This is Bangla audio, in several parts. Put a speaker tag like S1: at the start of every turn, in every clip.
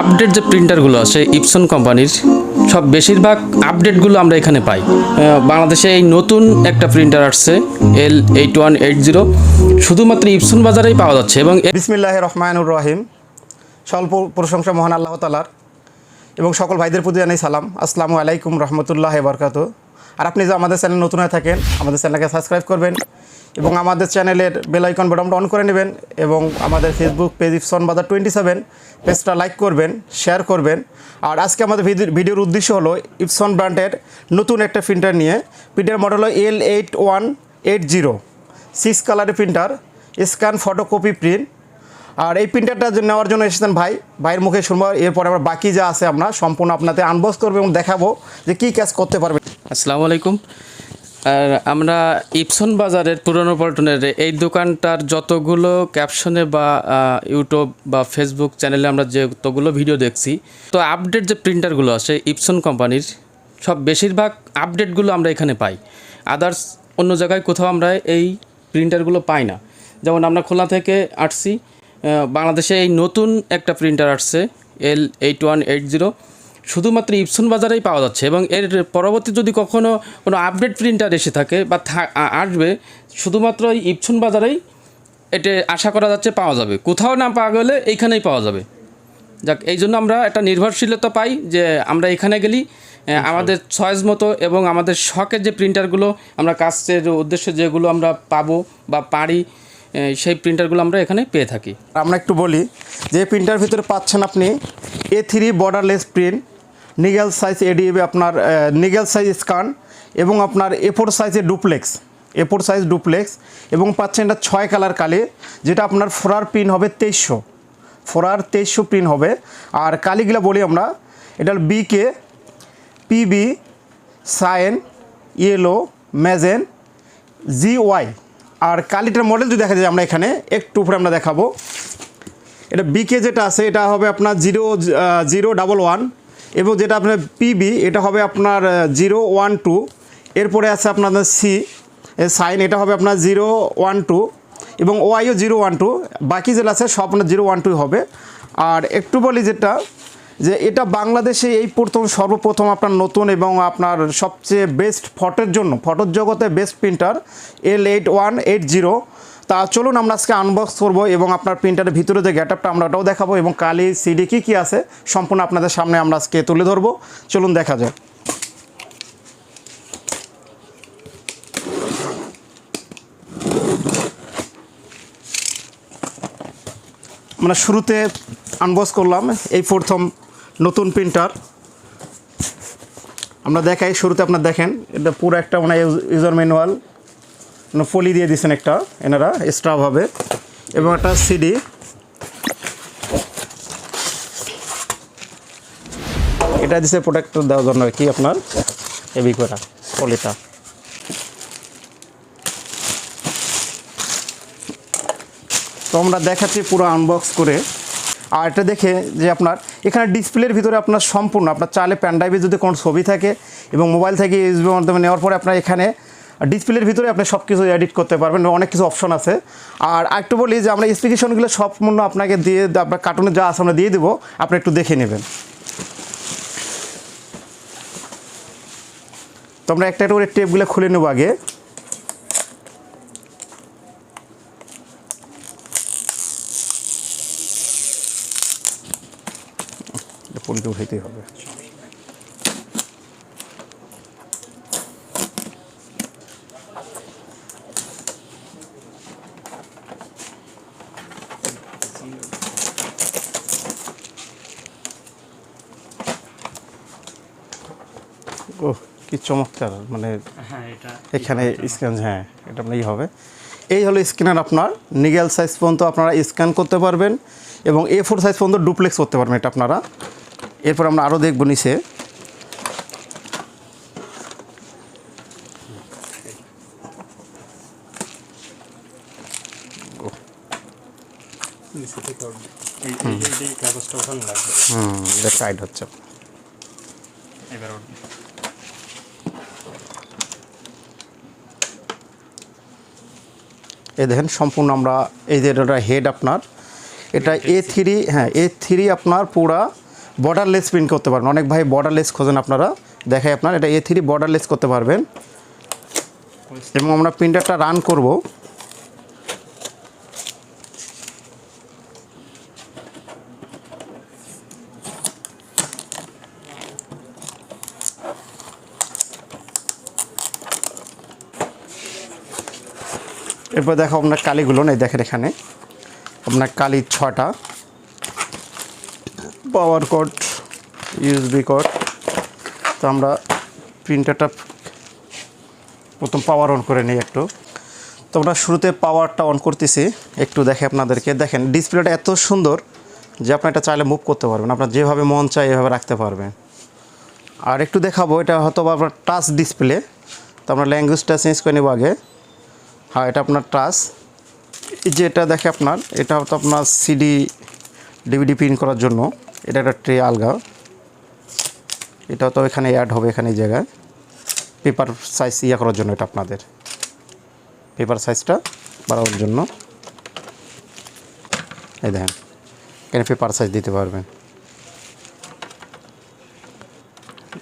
S1: আপডেট যে প্রিন্টারগুলো আছে ইপসন কোম্পানির সব বেশিরভাগ আপডেটগুলো আমরা এখানে পাই। বাংলাদেশে এই নতুন একটা প্রিন্টার আসছে L8180, শুধুমাত্র ইপসন বাজারেই পাওয়া যাচ্ছে। এবং
S2: বিসমিল্লাহির রহমানির রহিম। স্বল্প প্রশংসা মহান আল্লাহ তাআলার এবং সকল ভাইদের প্রতি জানাই সালাম। আসসালামু আলাইকুম রহমতুল্লাহ বারকাতুহু। আর আপনি যে আমাদের চ্যানেল নতুন হয়ে থাকেন, আমাদের চ্যানেলকে সাবস্ক্রাইব করবেন এবং আমাদের চ্যানেলের বেল আইকন বাটনটা অন করে নেবেন এবং আমাদের ফেসবুক পেজ ইপসন বাজার 27 পেজটা লাইক করবেন, শেয়ার করবেন। আর আজকে আমাদের ভিডিওর উদ্দেশ্য হলো ইপসন ব্র্যান্ডের নতুন একটা প্রিন্টার নিয়ে। প্রিন্টার মডেল হলো L8180 6 কালারের প্রিন্টার, স্ক্যান ফটোকপি প্রিন্ট। আর এই প্রিন্টারটা নেওয়ার জন্য এসেছেন ভাইয়ের মুখে শুনবো। এরপরে আমরা বাকি যা আছে আমরা সম্পূর্ণ আপনাদের আনবক্স করবো এবং দেখাবো যে কী কাজ করতে পারবে।
S1: আসসালামু আলাইকুম। আর আমরা ইপসন বাজারের পুরনো পল্টনের এই দোকানটার যতগুলো ক্যাপশনে বা ইউটিউব বা ফেসবুক চ্যানেলে আমরা যতগুলো ভিডিও দেখছি, তো আপডেট যে প্রিন্টারগুলো আছে ইপসন কোম্পানির সব বেশিরভাগ আপডেটগুলো আমরা এখানে পাই। আদার্স অন্য জায়গায় কোথাও আমরা এই প্রিন্টারগুলো পাই না। যেমন আমরা খুলনা থেকে আসছি, বাংলাদেশে এই নতুন একটা প্রিন্টার আসছে L8180, শুধুমাত্র ইপসন বাজারেই পাওয়া যাচ্ছে। এবং এর পরবর্তী যদি কখনও কোনো আপডেট প্রিন্টার এসে থাকে বা আসবে, শুধুমাত্র এই ইপসন বাজারেই এটা আশা করা যাচ্ছে পাওয়া যাবে। কোথাও না পাওয়া গেলে এইখানেই পাওয়া যাবে। যাক, এই জন্য আমরা একটা নির্ভরশীলতা পাই যে আমরা এখানে গেলেই আমাদের চয়েস মতো এবং আমাদের শখের যে প্রিন্টারগুলো আমরা কাজের উদ্দেশ্যে যেগুলো আমরা পাবো বা পারি, সেই প্রিন্টারগুলো আমরা এখানে পেয়ে থাকি।
S2: আমরা একটু বলি যে প্রিন্টার ভিতরে পাচ্ছেন আপনি A3 borderless print, legal size এডিএবি, আপনার নিগেল সাইজ স্ক্যান এবং আপনার A4 সাইজের A4 সাইজ ডুপ্লেক্স এবং পাচ্ছেন এটা 6 কালার কালি, যেটা আপনার ফোরার প্রিন্ট হবে 2300 প্রিন্ট হবে। আর কালিগুলো বলি আমরা, এটা BK, PB, cyan, yellow, magenta, GY। আর কালিটার মডেল যদি দেখা যায় আমরা এখানে একটু উপরে আমরা দেখাবো, এটা BK যেটা আছে এটা হবে আপনার 0011 এবং যেটা আপনার PB এটা হবে আপনার 012। এরপরে আছে আপনাদের সাইন, এটা হবে আপনার 012 এবং ওয়াইও 012। বাকি যেটা আছে সব আপনার 012 হবে। আর একটু বলি যেটা যে এটা বাংলাদেশে এই সর্বপ্রথম আপনার নতুন এবং আপনার সবচেয়ে বেস্ট ফটোর জগতে বেস্ট প্রিন্টার L8180। তা চলুন আমরা আজকে আনবক্স করবো এবং আপনার প্রিন্টারের ভিতরে যে গেটআপটা আমরা ওটাও দেখাবো এবং কালি সিডি কী আছে সম্পূর্ণ আপনাদের সামনে আমরা আজকে তুলে ধরবো। চলুন দেখা যায়। আমরা শুরুতে আনবক্স করলাম এই প্রথম নতুন প্রিন্টার। আমরা দেখাই শুরুতে, আপনার দেখেন এটা পুরো একটা মানে ইউজার ম্যানুয়াল ফলি দিয়ে দিয়েছেন একটা এনারা এক্সট্রাভাবে এবং একটা সিডি। এটা দিছে প্রোডাক্ট দেওয়ার জন্য কি আপনার হেভি করা ফলিটা। তো আমরা দেখাচ্ছি পুরো আনবক্স করে। আর এটা দেখে যে আপনার এখানে ডিসপ্লের ভিতরে আপনার সম্পূর্ণ আপনার চাইলে প্যানড্রাইভে যদি কোনো ছবি থাকে এবং মোবাইল থেকে ইউএসবির মাধ্যমে নেওয়ার পরে আপনার এখানে ডিসপ্লের ভিতরে আপনি সব কিছু এডিট করতে পারবেন, অনেক কিছু অপশন আছে। আর একটু বলি যে আমরা স্পেসিফিকেশনগুলো সম্পূর্ণ আপনাকে দিয়ে আপনার কার্টুনে যা আছে আমরা দিয়ে দেবো, আপনি একটু দেখে নেবেন। তো আমরা একটা করে টেপগুলো খুলে নেব আগে। পলিতে উঠাইতেই হবে। ও কি চমৎকার, মানে এখানে স্ক্যান, হ্যাঁ এটা আপনার হবে। এই হলো স্ক্যানার, আপনার নিগেল সাইজ পর্যন্ত আপনারা স্ক্যান করতে পারবেন এবং A4 সাইজ পর্যন্ত ডুপ্লেক্স করতে পারবেন এটা আপনারা। এরপর আমরা আরও দেখব নিচে। এটা টাইট হচ্ছে। এই দেখেন সম্পূর্ণ আমরা এই যে এটা হেড আপনার, এটা A3, হ্যাঁ A3 আপনার পুরা বর্ডারলেস প্রিন্ট করতে পারবেন। অনেক ভাই বর্ডারলেস খোঁজেন আপনারা, দেখাই আপনার এটা A3 বর্ডারলেস করতে পারবেন। এবং আমরা প্রিন্টারটা রান করব। এরপর দেখো আপনার কালিগুলো নেই, দেখেন এখানে আপনার কালি 6টা, পাওয়ার কোড, ইউএসবি কোড। তো আমরা প্রিন্টারটা প্রথম পাওয়ার অন করে নিই একটু। তো আমরা শুরুতে পাওয়ারটা অন করতেছি, একটু দেখে আপনাদেরকে। দেখেন ডিসপ্লেটা এত সুন্দর যে আপনি এটা চাইলে মুভ করতে পারবেন, আপনার যেভাবে মন চায় এভাবে রাখতে পারবেন। আর একটু দেখাবো, এটা হয়তো আপনার টাচ ডিসপ্লে। তো আমরা ল্যাঙ্গুয়েজটা চেঞ্জ করে নেব আগে। হ্যাঁ, এটা আপনার টাচ। এই যে এটা দেখে আপনার, এটা হয়তো আপনার সিডি ডিভিডি প্রিন্ট করার জন্য। এটা একটা ট্রে আলগা, এটা তো এখানে অ্যাড হবে, এখানে এই জায়গায় পেপার সাইজ করার জন্য। এটা আপনাদের পেপার সাইজটা বাড়ানোর জন্য। এই দেখেন এখানে পেপার সাইজ দিতে পারবেন,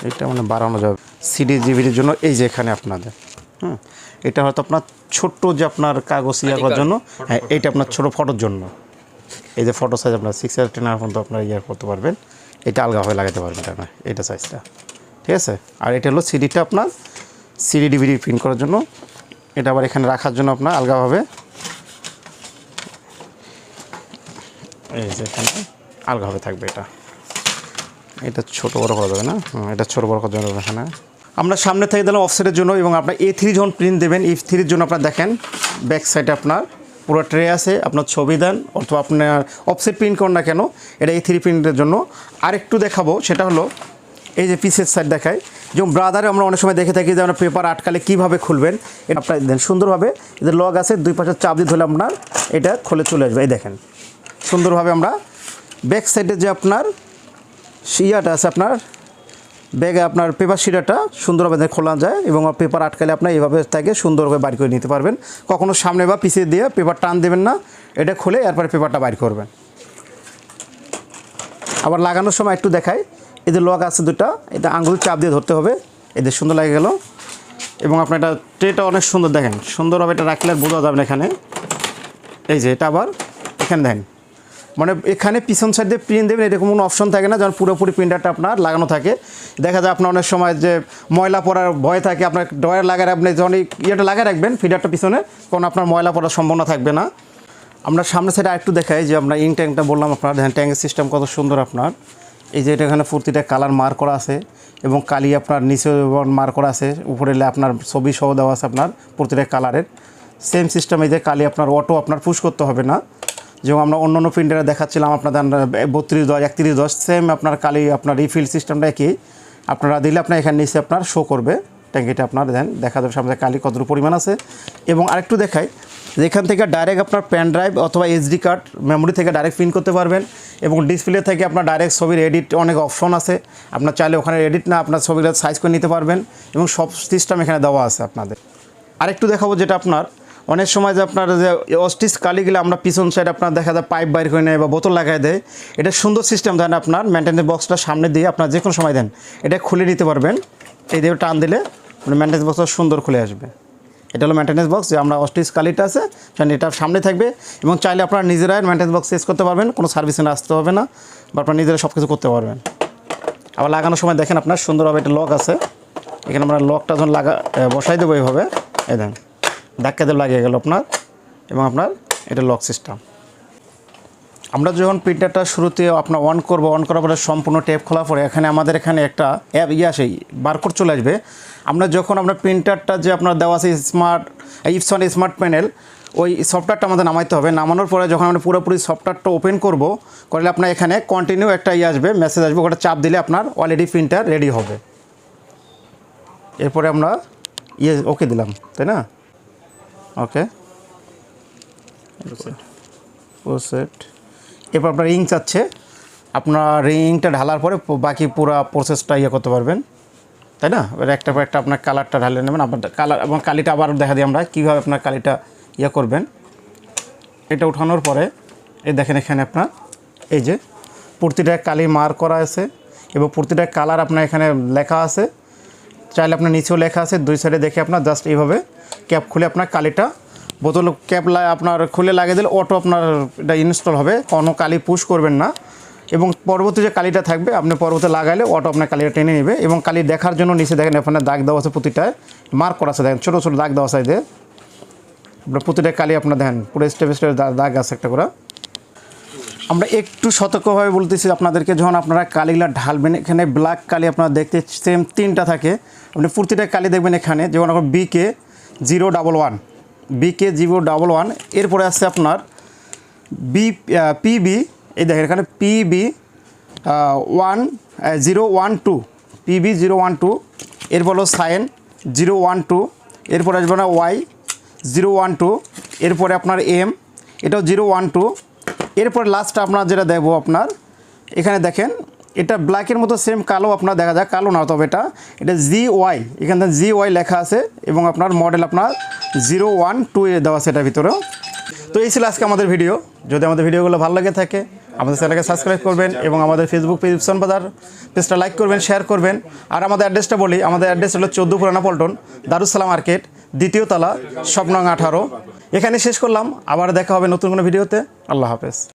S2: এটা মানে বাড়ানো যাবে সিডি জিবির জন্য। এই যে এখানে আপনাদের এটা হয়তো আপনার ছোট্ট যে আপনার কাগজ করার জন্য। হ্যাঁ, এইটা আপনার ছোটো ফটোর জন্য। এই যে ফটো সাইজ আপনার 6 আর 10 পর্যন্ত আপনার করতে পারবেন। এটা আলগাভাবে লাগাতে পারবেন, এটা না, এটা সাইজটা ঠিক আছে। আর এটা হলো সিডিটা আপনার সিডি ডিভিডি প্রিন্ট করার জন্য। এটা আবার এখানে রাখার জন্য আপনার আলগাভাবে, এই যে এখানে আলগাভাবে থাকবে। এটা ছোটো বড়ো করা যাবে না, এটা ছোটো বড়ো করার জন্য এখানে আমরা সামনে থেকে দিলাম অফসেটের জন্য। এবং আপনার A3 যখন প্রিন্ট দেবেন, A3-র জন্য আপনার দেখেন ব্যাক সাইডে আপনার পুরো ট্রে আছে, আপনার ছবি দেন অথবা আপনার অফসেট প্রিন্ট করুন না কেন, এটা A3 প্রিন্টের জন্য। আরেকটু দেখাবো, সেটা হলো এই যে পিসের সাইড দেখায়। যেমন ব্রাদারে আমরা অনেক সময় দেখে থাকি যে আমরা পেপার আটকালে কীভাবে খুলবেন, এটা আপনার দেন সুন্দরভাবে। এদের লগ আছে, 2 পাশে চাপ দিয়ে ধরলে আপনার এটা খুলে চলে আসবে। এই দেখেন সুন্দরভাবে আমরা ব্যাক সাইডে যে আপনার শিয়াটা আছে, আপনার ব্যাগে আপনার পেপার শিরাটা সুন্দরভাবে খোলা যায়। এবং পেপার আটকালে আপনার এইভাবে থেকে সুন্দরভাবে বাইর করে নিতে পারবেন। কখনো সামনে বা পিছিয়ে দিয়ে পেপার টান দেবেন না, এটা খুলে এরপরে পেপারটা বাইর করবেন। আবার লাগানোর সময় একটু দেখাই, এদের লক আছে 2টা, এটা আঙুল চাপ দিয়ে ধরতে হবে। এদের সুন্দর লাগে গেল। এবং আপনার এটা ট্রেটা অনেক সুন্দর, দেখেন সুন্দরভাবে এটা রাখলে আর বোঝা যাবে না এখানে। এই যে এটা আবার এখানে দেখেন, মানে এখানে পিছন সাইড দিয়ে প্রিন্ট দেবেন, এরকম কোনো অপশন থাকে না। যখন পুরোপুরি প্রিন্টারটা আপনার লাগানো থাকে, দেখা যায় আপনার অনেক সময় যে ময়লা পড়ার ভয় থাকে, আপনার ড্রয়ার লাগায় আপনি যখন ইয়েটা লাগায় রাখবেন ফিডারটা পিছনে, কোনো আপনার ময়লা পড়ার সম্ভাবনা থাকবে না। আমরা সামনে সাইডে আরেকটু দেখাই যে আমরা ইঙ্ক ট্যাঙ্কটা বললাম আপনার, দেখেন ট্যাঙ্কের সিস্টেম কত সুন্দর আপনার। এই যে এটা এখানে প্রতিটা কালার মার করা আছে এবং কালি আপনার নিচে মার করা আছে, উপরে আপনার ছবি সহ দেওয়া আছে আপনার প্রতিটা কালারের। সেম সিস্টেম, এই যে কালি আপনার অটো আপনার পুশ করতে হবে না। যেমন আমরা অন্য অন্য প্রিন্টারে দেখাচ্ছিলাম আপনাদের 3210 3110, সেম আপনার কালি আপনার রিফিল সিস্টেমটা একই। আপনারা দিলে আপনার এখানে নিচে আপনার শো করবে ট্যাঙ্কিটা, আপনার দেন দেখা যাবে সামনে কালি কতটুকু পরিমাণ আছে। এবং আরেকটু দেখাই, যেখান থেকে ডাইরেক্ট আপনার পেন ড্রাইভ অথবা SD কার্ড মেমোরি থেকে ডাইরেক্ট প্রিন্ট করতে পারবেন। এবং ডিসপ্লে থেকে আপনার ডাইরেক্ট ছবির এডিট অনেক অপশন আছে, আপনার চাইলে ওখানে এডিট না আপনার ছবিগুলো সাইজ করে নিতে পারবেন। এবং সব সিস্টেম এখানে দেওয়া আছে আপনাদের। আরেকটু দেখাবো, যেটা আপনার অনেক সময় যে আপনার যে অস্টিচ কালিগুলো আমরা পিছন সাইড আপনার দেখা যায় পাইপ বাইর করে নেয় বা বোতল লাগাই দেয়, এটা সুন্দর সিস্টেম দেন আপনার মেনটেন্যান্স বক্সটা সামনে দিয়ে আপনার যে কোনো সময় দেন এটা খুলে নিতে পারবেন। এই দিয়ে টান দিলে মানে মেনটেন্যান্স বক্সটা সুন্দর খুলে আসবে। এটা হলো মেনটেন্যান্স বক্স, যে আমরা অস্টিচ কালিটা আছে এটা সামনে থাকবে। এবং চাইলে আপনারা নিজেরাই মেনটেন্যান্স বক্স চেঞ্জ করতে পারবেন, কোনো সার্ভিসে আসতে হবে না, বা আপনারা নিজেরা সব কিছু করতে পারবেন। আবার লাগানোর সময় দেখেন আপনার সুন্দরভাবে একটা লক আছে, এখানে আমরা লকটা যখন বসাই দেবো এইভাবে, এই দেন ধাক্কা দিয়ে লাগিয়ে গেল আপনার। এবং আপনার এটা লক সিস্টেম। আমরা যখন প্রিন্টারটা শুরুতে আপনার অন করার পরে সম্পূর্ণ ট্যাপ খোলার পরে এখানে আমাদের এখানে একটা অ্যাপ আসে, বারকোড চলে আসবে। আমরা যখন আপনার প্রিন্টারটা যে আপনার দেওয়া আছে ইপসন স্মার্ট প্যানেল, ওই সফটওয়্যারটা আমাদের নামাইতে হবে। নামানোর পরে যখন আমরা পুরোপুরি সফটওয়্যারটা ওপেন করলে আপনার এখানে কন্টিনিউ একটা আসবে, মেসেজ আসবে, ওটা চাপ দিলে আপনার অলরেডি প্রিন্টার রেডি হবে। এরপরে আমরা ওকে দিলাম, তাই না? ওকে প্রসেট। এরপর আপনার ইঙ্ক চাচ্ছে, আপনার ইঙ্কটা ঢালার পরে বাকি পুরো প্রসেসটা করতে পারবেন, তাই না? এবার একটা পর একটা আপনার কালারটা ঢালে নেবেন। আপনার কালার এবং কালিটা আবার দেখা দিই আমরা কীভাবে আপনার কালিটা করবেন। এটা উঠানোর পরে এই দেখেন এখানে আপনার এই যে প্রতিটা কালি মার্ক করা আছে এবং প্রতিটা কালার আপনার এখানে লেখা আছে। চাইলে আপনার নিচেও লেখা আছে, দুই সাইডে দেখে আপনার জাস্ট এইভাবে ক্যাপ খুলে আপনার কালিটা বোতল ক্যাপ আপনার খুলে লাগিয়ে দিলে অটো আপনার এটা ইনস্টল হবে, কোনো কালি পুশ করবেন না। এবং পরবর্তী যে কালিটা থাকবে আপনি পরবর্তী লাগাইলে অটো আপনার কালিটা টেনে নেবে। এবং কালি দেখার জন্য নিচে দেখেন আপনার দাগ দেওয়া আছে, প্রতিটায় মার্ক করা আছে, দেখেন ছোটো ছোটো দাগ দেওয়া আছে। আপনার প্রতিটা কালি আপনার দেখেন পুরো স্টেপ স্টেপ দাগ আছে একটা করে। আমরা একটু সতর্কভাবে বলতেছি আপনাদেরকে, যখন আপনারা কালিগুলা ঢালবেন এখানে ব্ল্যাক কালি আপনারা দেখতে সেম 3টা থাকে, আপনি প্রতিটা কালি দেখবেন এখানে। যেমন আপনার BK011, BK011, এরপরে আসছে আপনার PB, এই দেখেন এখানে PB012, PB012, এরপর হলো সাইন 012, এরপরে আসবে না Y012, এরপরে আপনার M, এটাও 012, এরপর লাস্ট আপনার যেটা দেবো আপনার এখানে দেখেন এটা ব্ল্যাকের মতো সেম কালো আপনার দেখা যায়, কালো না তবে এটা GY, এখানে GY লেখা আছে এবং আপনার মডেল আপনার 012 এ দেওয়া আছে এটার ভিতরেও। তো এই ছিল আজকে আমাদের ভিডিও। যদি আমাদের ভিডিওগুলো ভালো লাগে থাকে আমাদের চ্যানেলকে সাবস্ক্রাইব করবেন এবং আমাদের ফেসবুক পেজ ইপসন বাজার পেজটা লাইক করবেন, শেয়ার করবেন। আর আমাদের অ্যাড্রেসটা বলি, আমাদের অ্যাড্রেস হলো 14 পুরানা পল্টন, দারুসালাম মার্কেট, 2য় তলা, শপ নং 18। এখানে শেষ করলাম, আবার দেখা হবে নতুন কোনো ভিডিওতে। আল্লাহ হাফেজ।